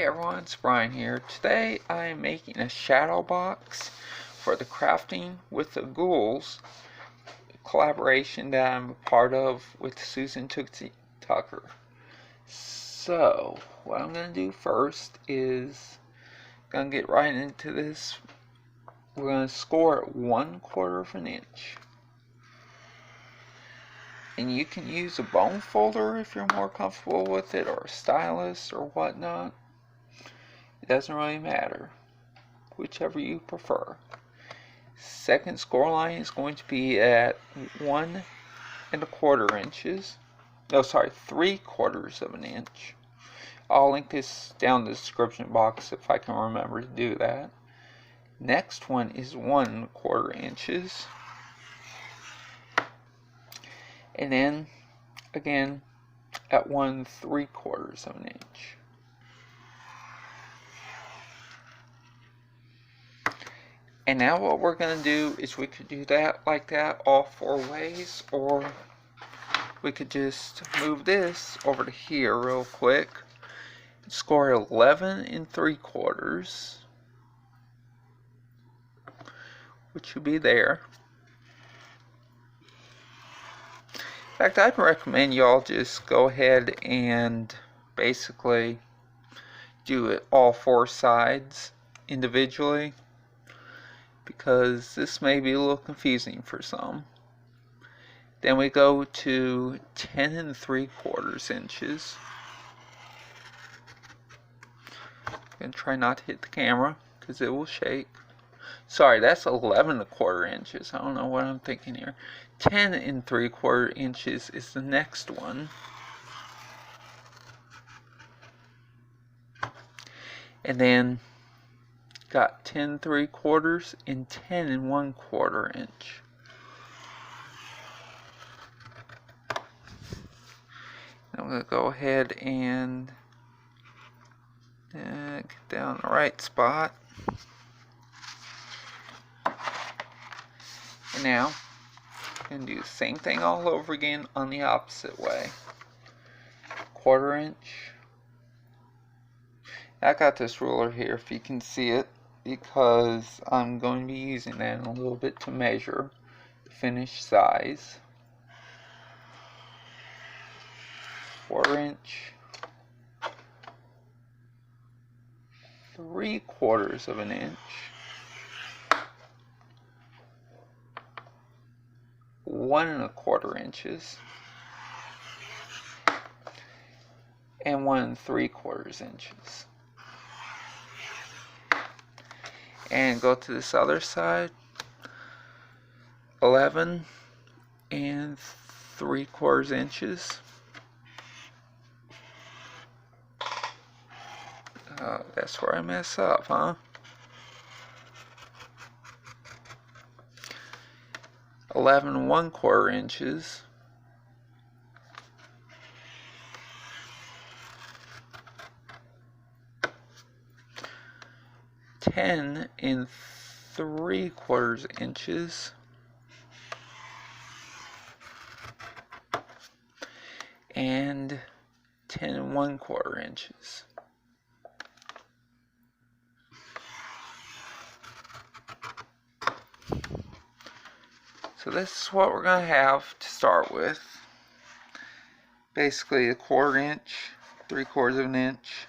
everyone, it's Brian here. Today I am making a shadow box for the Crafting with the Ghouls collaboration that I'm a part of with Susan Tootsie Tucker. So, what I'm going to do first is going to get right into this. We're going to score at 1/4 of an inch. And you can use a bone folder if you're more comfortable with it, or a stylus or whatnot. It doesn't really matter, whichever you prefer. Second score line is going to be at 1¼ inches. No, sorry, 3/4 of an inch. I'll link this down in the description box if I can remember to do that. Next one is 1/4 inches. And then, again, at 1¾ of an inch. And now what we're going to do is we could do that like that all 4 ways, or we could just move this over to here real quick. Score 11 3/4, which would be there. In fact, I'd recommend y'all just go ahead and basically do it all 4 sides individually, because this may be a little confusing for some. Then we go to 10 3/4 inches. I'm going to try not to hit the camera because it will shake. Sorry, that's 11 1/4 inches. I don't know what I'm thinking here. 10 3/4 inches is the next one. And then got 10 3/4 and 10 1/4 inch. I'm going to go ahead and get down the right spot. And now I'm going to do the same thing all over again on the opposite way. 1/4 inch. I got this ruler here if you can see it, because I'm going to be using that in a little bit to measure the finished size. 1/4 inch. 3/4 of an inch. 1 1/4 inches. And 1 3/4 inches. And go to this other side. 11 3/4 inches. That's where I mess up, huh? 11 1/4 inches. 10 3/4 inches. And 10 1/4 inches. So this is what we're going to have to start with. Basically 1/4 inch, 3/4 of an inch,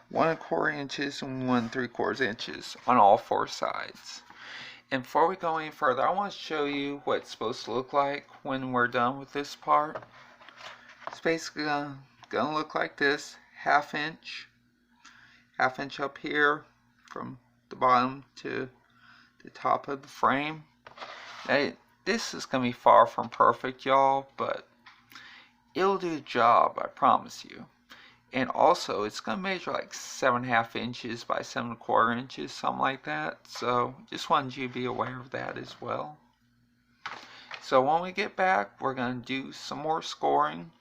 1 1/4 inches, and 1 3/4 inches on all 4 sides. And before we go any further, I want to show you what it's supposed to look like when we're done with this part. It's basically going to look like this. 1/2 inch. 1/2 inch up here from the bottom to the top of the frame. Now, this is going to be far from perfect, y'all, but it'll do the job, I promise you. And also, it's going to measure like 7½ inches by 7¼ inches, something like that. So, just wanted you to be aware of that as well. So, when we get back, we're going to do some more scoring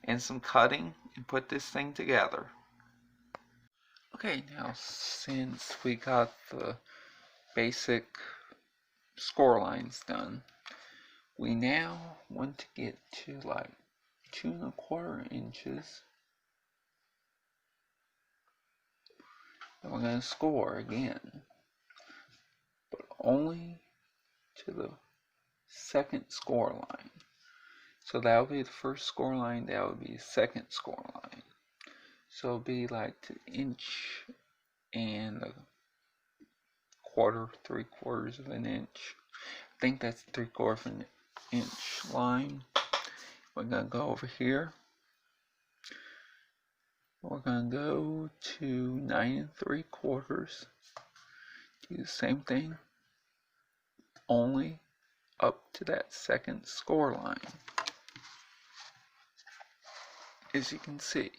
and some cutting and put this thing together. Okay, now since we got the basic score lines done, we now want to get to like 2 1/4 inches And we're going to score again, but only to the second score line. So that would be the first score line, that would be the second score line. So it'll be like the inch and a quarter, 3/4 of an inch. I think that's 3/4 of an inch line. We're going to go over here. We're going to go to 9 3/4. Do the same thing, only up to that second score line. As you can see.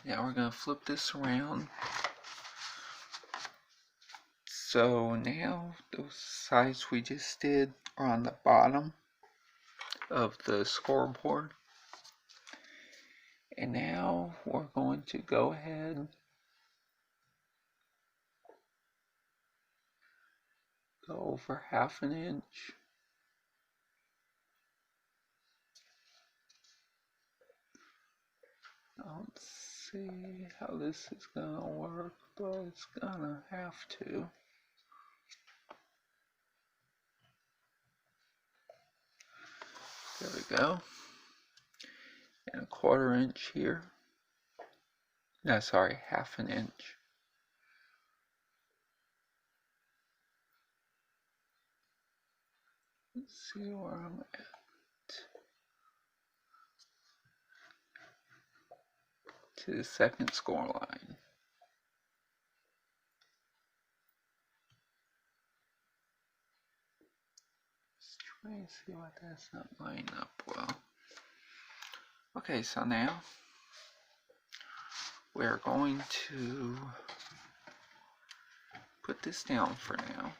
Now we're going to flip this around. So now those sides we just did are on the bottom of the scoreboard. And now we're going to go ahead, go over 1/2 inch. I don't see how this is going to work, but it's going to have to. There we go. And a 1/4 inch here. No, sorry, 1/2 inch. Let's see where I'm at. To the second score line. Let's try and see why that's not lining up well. Okay, so now we're going to put this down for now.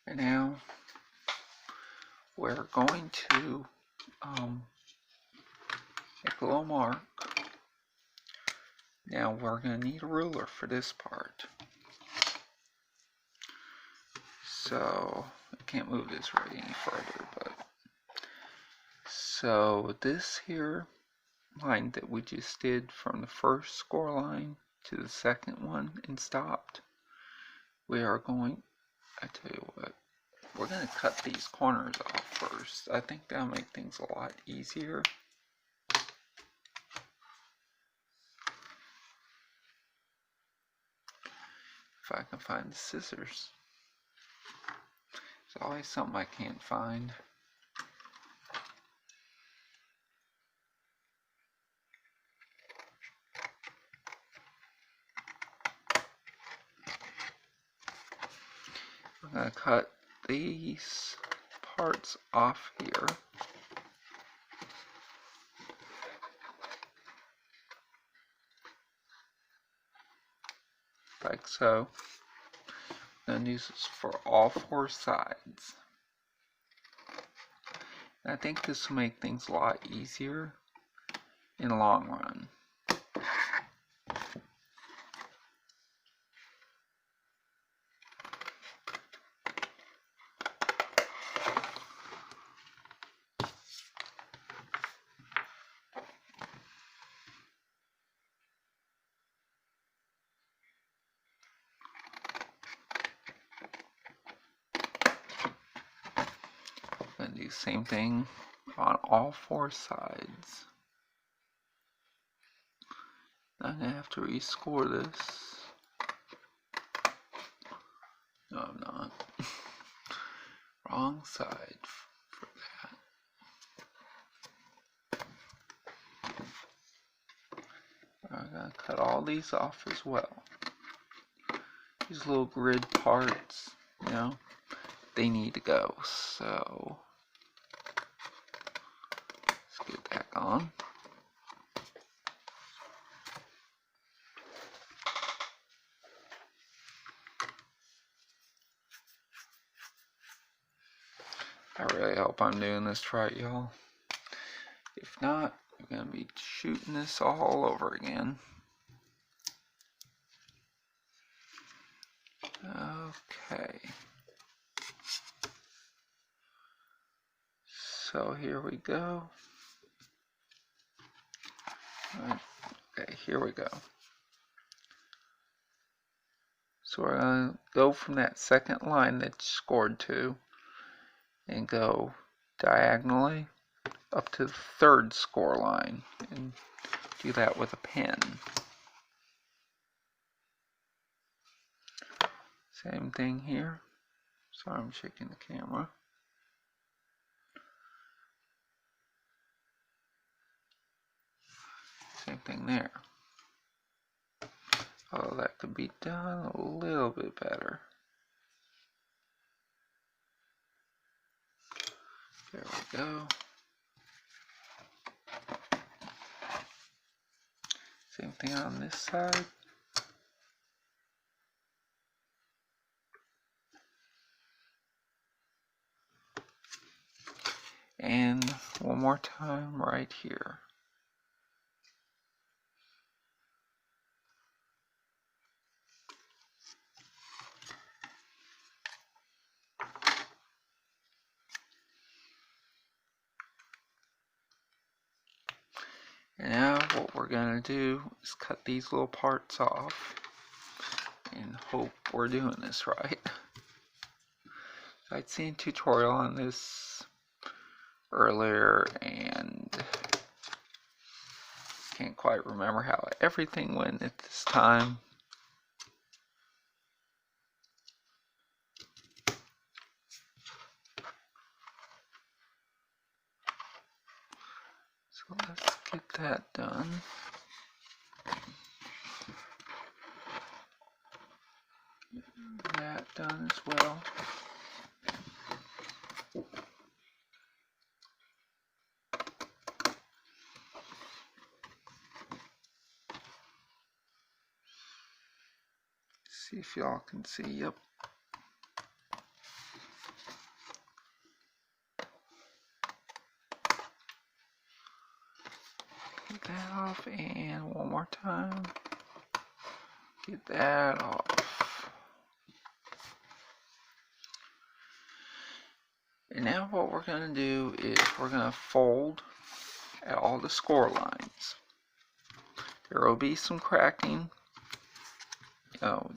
And now we're going to make a little mark. Now we're going to need a ruler for this part. So I can't move this right any further, but so this here line that we just did from the first score line to the second one and stopped, we are going, I tell you what, we're going to cut these corners off first. I think that'll make things a lot easier. If I can find the scissors. There's always something I can't find. I'm going to cut these parts off here. Like so. I'm going to use this for all 4 sides. And I think this will make things a lot easier in the long run. And do the same thing on all 4 sides. I'm going to have to rescore this. No, I'm not. Wrong side for that. I'm going to cut all these off as well. These little grid parts, you know, they need to go. So let's get back on. I really hope I'm doing this right, y'all. If not, we're going to be shooting this all over again. Okay. So here we go. Okay, here we go. So we're going to go from that second line that's scored to and go diagonally up to the third score line and do that with a pen. Same thing here. Sorry, I'm shaking the camera. Same thing there. Oh, that could be done a little bit better. There we go. Same thing on this side. And one more time right here. And now what we're going to do is cut these little parts off and hope we're doing this right. I'd seen a tutorial on this earlier and can't quite remember how everything went at this time. So let's get that done. That done as well. See if y'all can see. Yep. Get that off, and one more time. Get that off. And now what we're going to do is we're going to fold at all the score lines. There will be some cracking.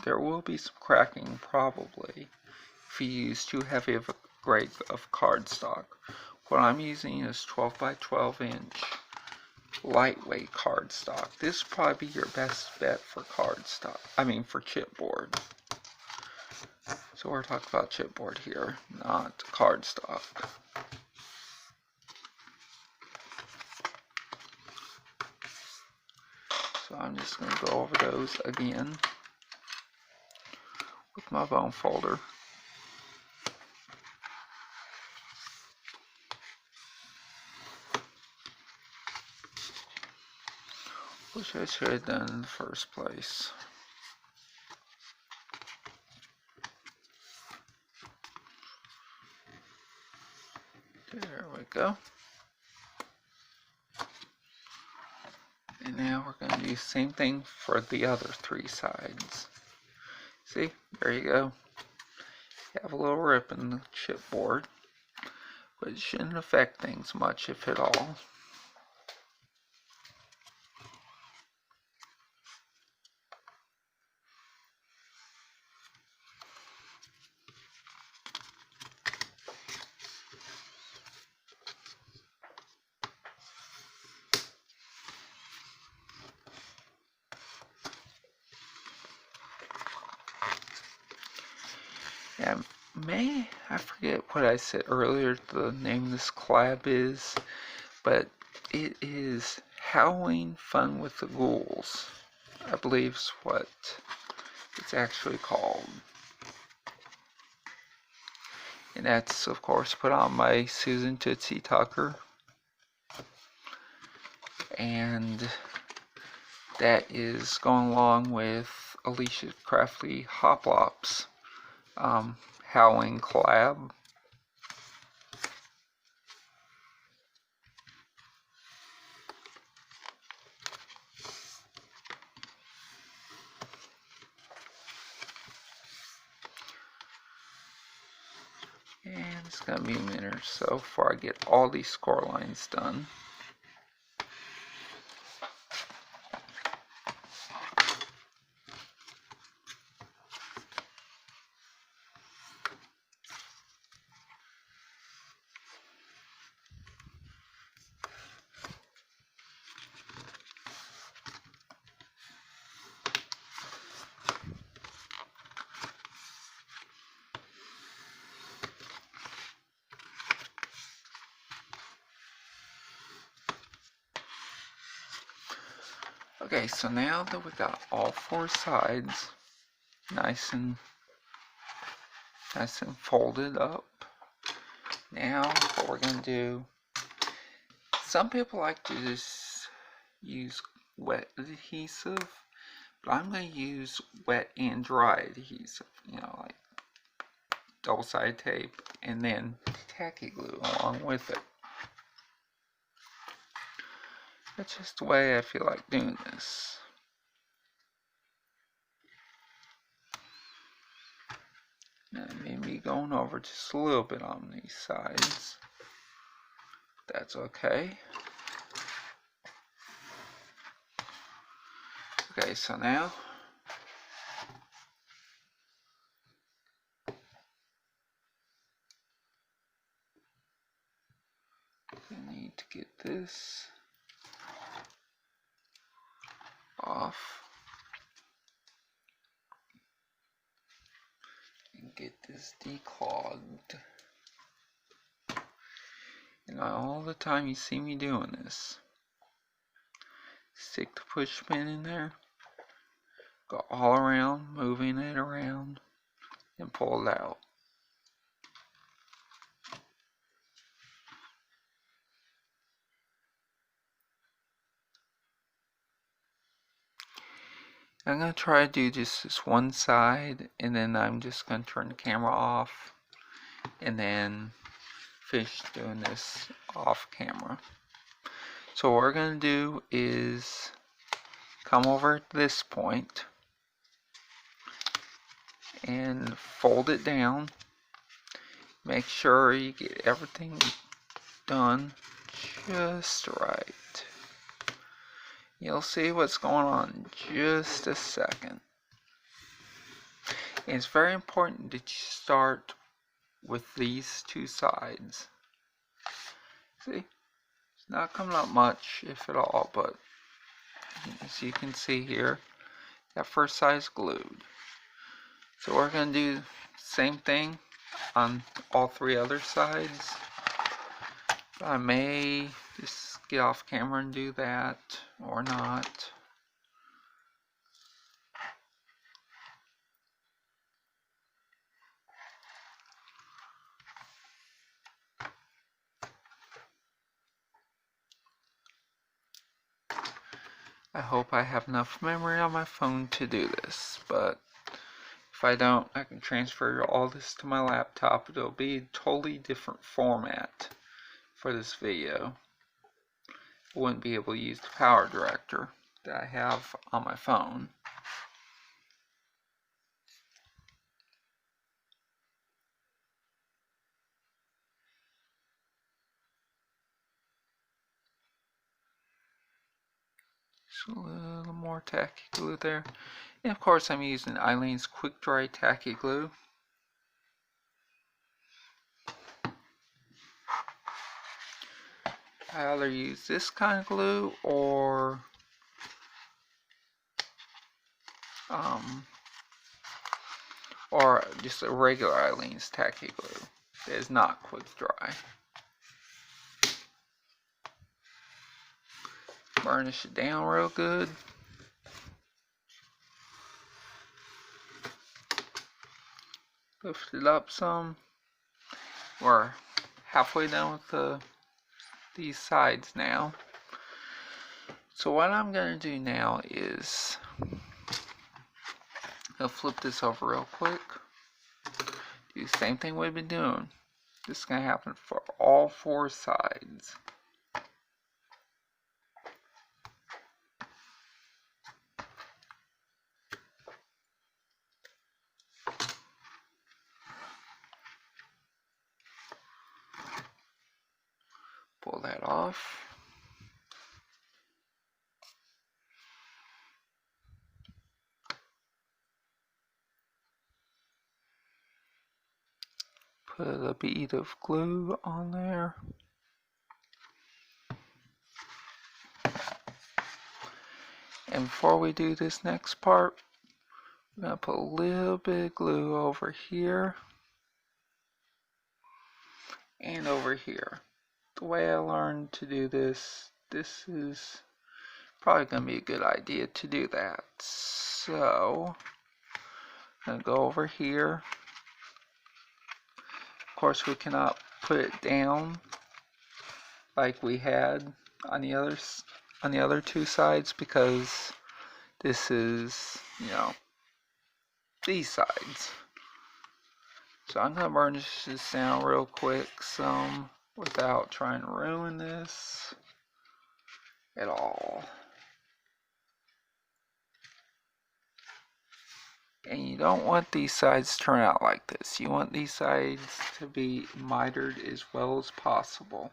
There will be some cracking probably if you use too heavy of a grade of cardstock. What I'm using is 12 by 12 inch lightweight cardstock. This will probably be your best bet for cardstock. I mean for chipboard. So we're talking about chipboard here, not cardstock. So I'm just going to go over those again with my bone folder. Which I should have done in the first place. There we go. And now we're going to do the same thing for the other three sides. See, there you go. You have a little rip in the chipboard, but it shouldn't affect things much, if at all. Yeah, I forget what I said earlier, the name of this collab is, but it is Halloween Fun with the Ghouls, I believe is what it's actually called. And that's, of course, put on by Susan Tootsie Tucker. And that is going along with Alicia Craftley Hoplop's Halloween collab. And it's going to be a minute or so before I get all these score lines done. Okay, so now that we got all four sides nice and folded up, now what we're going to do, some people like to just use wet adhesive, but I'm going to use wet and dry adhesive, you know, like double-sided tape and then tacky glue along with it. That's just the way I feel like doing this. Now maybe going over just a little bit on these sides. That's okay. Okay, so now we need to get this off and get this declogged. And all the time you see me doing this, stick the push pin in there, go all around, moving it around, and pull it out. I'm going to try to do just this one side, and then I'm just going to turn the camera off, and then finish doing this off camera. So what we're going to do is come over to this point and fold it down. Make sure you get everything done just right. You'll see what's going on in just a second. And it's very important that you start with these two sides. See, it's not coming up much, if at all, but as you can see here, that first side is glued. So we're going to do the same thing on all three other sides. I may just get off camera and do that, or not. I hope I have enough memory on my phone to do this, but if I don't, I can transfer all this to my laptop. It'll be a totally different format for this video. I wouldn't be able to use the power director that I have on my phone. Just a little more tacky glue there. And of course I'm using Eileen's Quick Dry Tacky Glue. I either use this kind of glue or just a regular Eileen's Tacky Glue that is not quick dry. Burnish it down real good. Lift it up some. We're halfway done with these sides now. So what I'm going to do now is I'll flip this over real quick. Do the same thing we've been doing. This is going to happen for all four sides. off. Put a bead of glue on there. And before we do this next part, we're going to put a little bit of glue over here and over here. The way I learned to do this is probably going to be a good idea to do that. So, I'm going to go over here. Of course, we cannot put it down like we had on the other two sides, because this is, these sides. So I'm going to burnish this down real quick some without trying to ruin this at all. And you don't want these sides to turn out like this. You want these sides to be mitered as well as possible.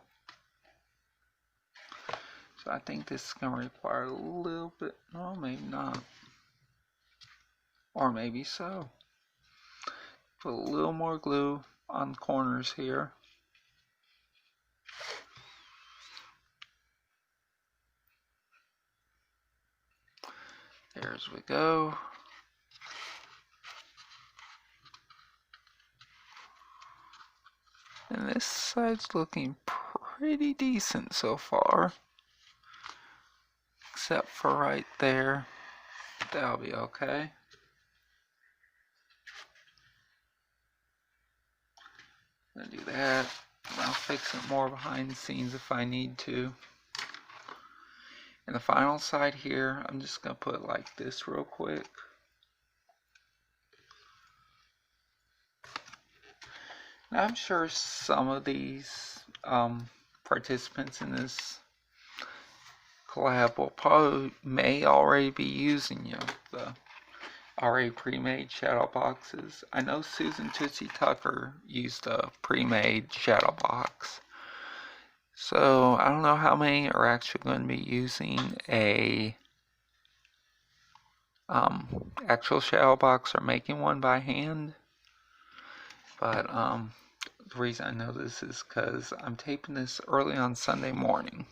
So I think this is going to require a little bit, no, maybe not. Or maybe so. Put a little more glue on the corners here. There as we go. And this side's looking pretty decent so far. Except for right there. That'll be okay. I'm gonna do that. I'll fix it more behind the scenes if I need to. And the final side here, I'm just gonna put it like this real quick. Now I'm sure some of these participants in this collab will probably may already be using the already pre-made shadow boxes. I know Susan Tootsie Tucker used a pre-made shadow box. So I don't know how many are actually going to be using a actual shadow box or making one by hand. But the reason I know this is because I'm taping this early on Sunday morning.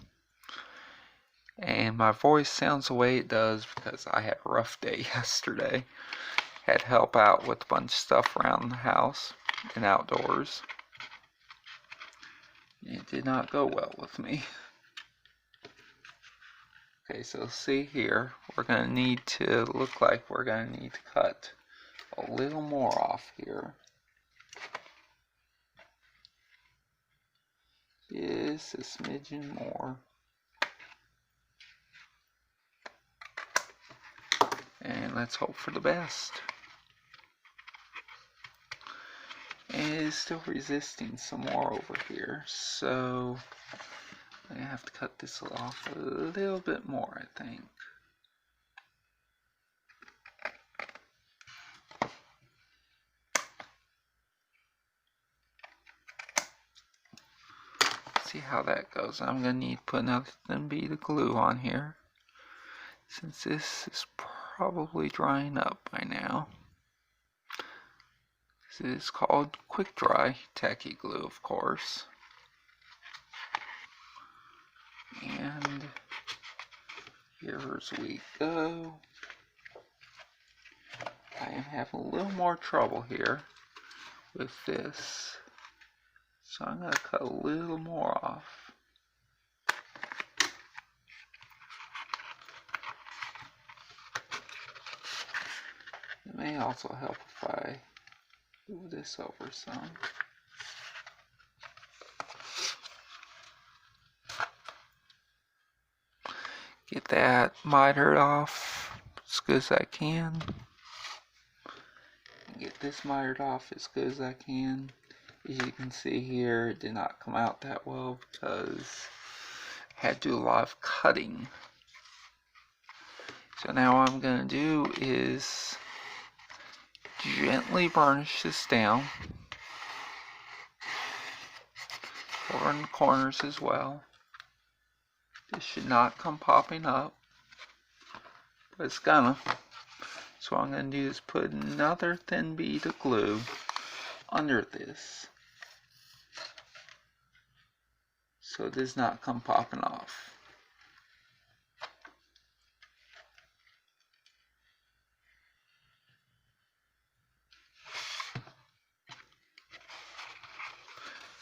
And my voice sounds the way it does because I had a rough day yesterday. Had to help out with a bunch of stuff around the house and outdoors. It did not go well with me. Okay, so see here, we're going to need to look like we're going to need to cut a little more off here. Just a smidgen more. And let's hope for the best. And it is still resisting some more over here, so I'm going to have to cut this off a little bit more, I think. See how that goes. I'm going to need to put another thin bead of glue on here, since this is probably drying up by now. This is called quick dry tacky glue, of course. And here as we go. I am having a little more trouble here with this, so I'm going to cut a little more off. It may also help if I move this over some. Get that mitered off as good as I can. Get this mitered off as good as I can. As you can see here, it did not come out that well because I had to do a lot of cutting. So now what I'm going to do is gently burnish this down over in the corners as well. This should not come popping up, but it's gonna. So what I'm gonna do is put another thin bead of glue under this, so it does not come popping off.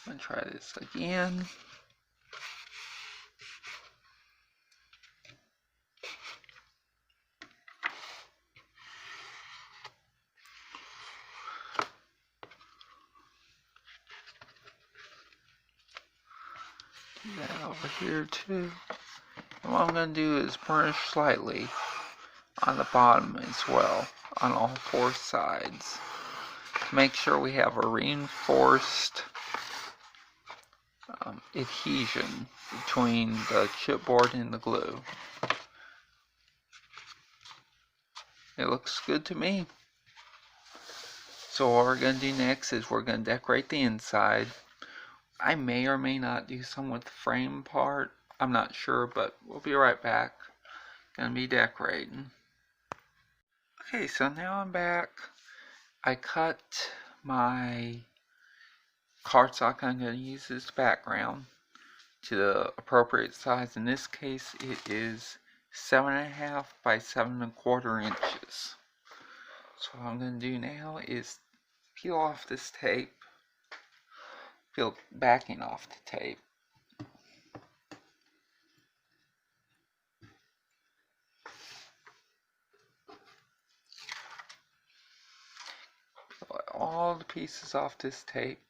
I'm gonna try this again. Do that over here too. And what I'm gonna do is burnish slightly on the bottom as well, on all four sides, to make sure we have a reinforced adhesion between the chipboard and the glue. It looks good to me. So what we're going to do next is we're going to decorate the inside. I may or may not do some with the frame part. I'm not sure, but we'll be right back. Gonna be decorating. Okay, so now I'm back. I cut my cardstock I'm going to use as background to the appropriate size. In this case, it is 7.5 by 7.25 inches. So what I'm going to do now is peel off this tape, peel backing off the tape. Peel all the pieces off this tape.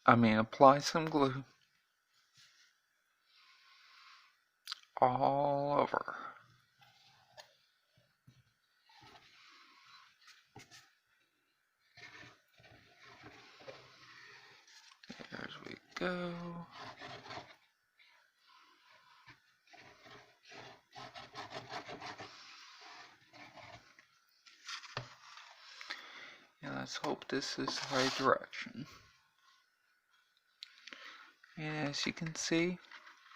And apply some glue all over. There we go. And let's hope this is the right direction. And as you can see,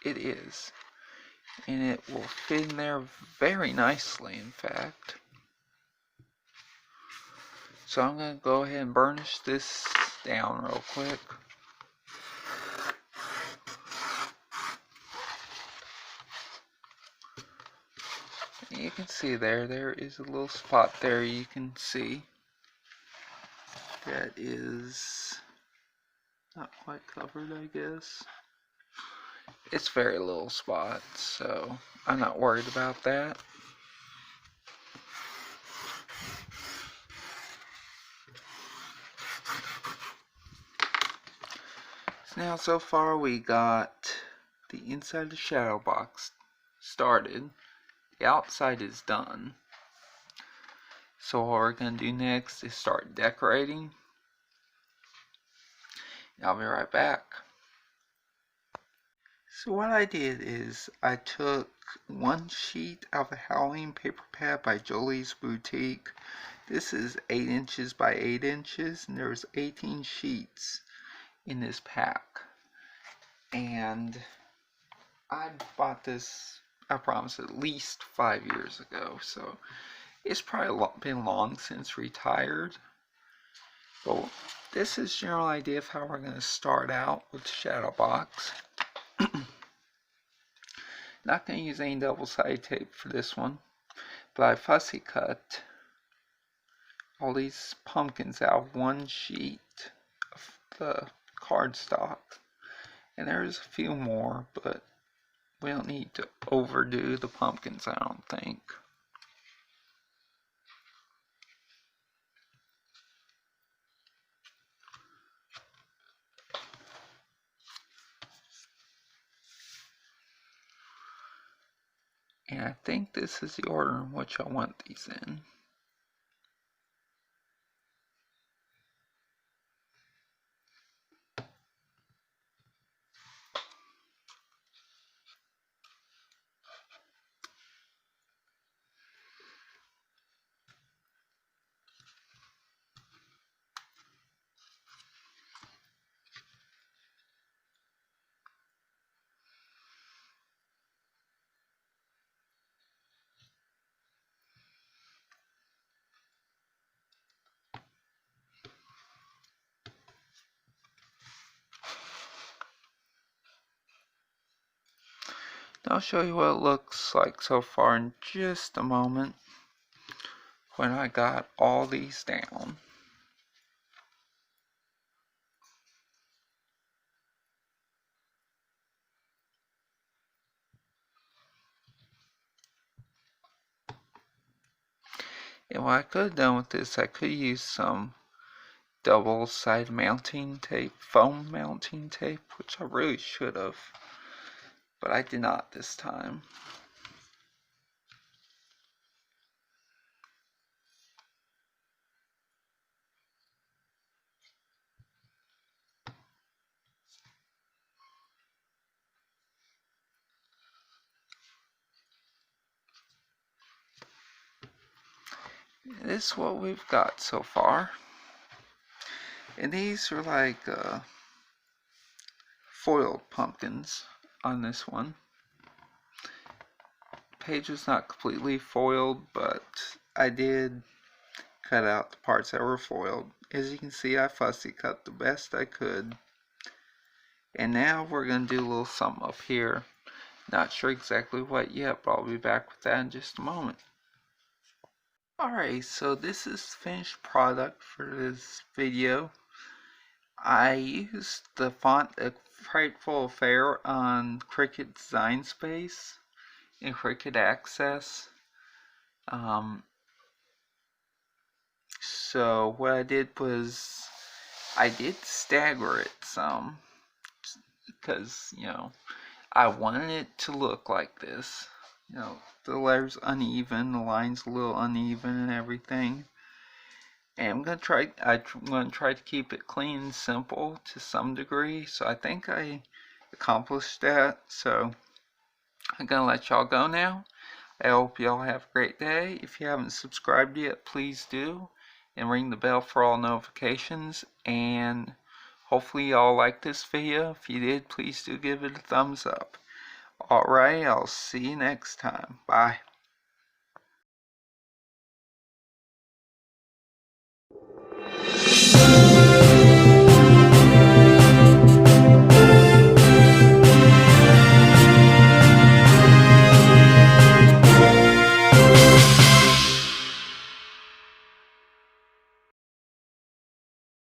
it is. And it will fit in there very nicely, in fact. So I'm going to go ahead and burnish this down real quick. And you can see there is a little spot there you can see. That is not quite covered, I guess. It's very little spot, so I'm not worried about that. So now so far we got the inside of the Shadowbox started. The outside is done. So what we're going to do next is start decorating. I'll be right back. So what I did is I took one sheet of a Halloween paper pad by Jolie's Boutique. This is 8 inches by 8 inches, and there's 18 sheets in this pack. And I bought this, I promise, at least 5 years ago, so it's probably been long since retired. But this is a general idea of how we're going to start out with Shadowbox. Not going to use any double-sided tape for this one, but I fussy cut all these pumpkins out of one sheet of the cardstock. And there's a few more, but we don't need to overdo the pumpkins, I don't think. And I think this is the order in which I want these in. I'll show you what it looks like so far in just a moment when I got all these down. And what I could have done with this, I could use some double side mounting tape, foam mounting tape, which I really should have, but I did not this time. This is what we've got so far. And these are like foiled pumpkins on this one. Page was not completely foiled, but I did cut out the parts that were foiled. As you can see, I fussy cut the best I could. And now we're going to do a little something up here. Not sure exactly what yet, but I'll be back with that in just a moment. Alright, so this is the finished product for this video. I used the font A Frightful Affair on Cricut Design Space and Cricut Access. So what I did was I did stagger it some because, you know, I wanted it to look like this. You know, the letters uneven, the lines a little uneven and everything. And I'm gonna try to keep it clean and simple to some degree. So I think I accomplished that. So I'm gonna let y'all go now. I hope y'all have a great day. If you haven't subscribed yet, please do. And ring the bell for all notifications. And hopefully y'all liked this video. If you did, please do give it a thumbs up. Alright, I'll see you next time. Bye.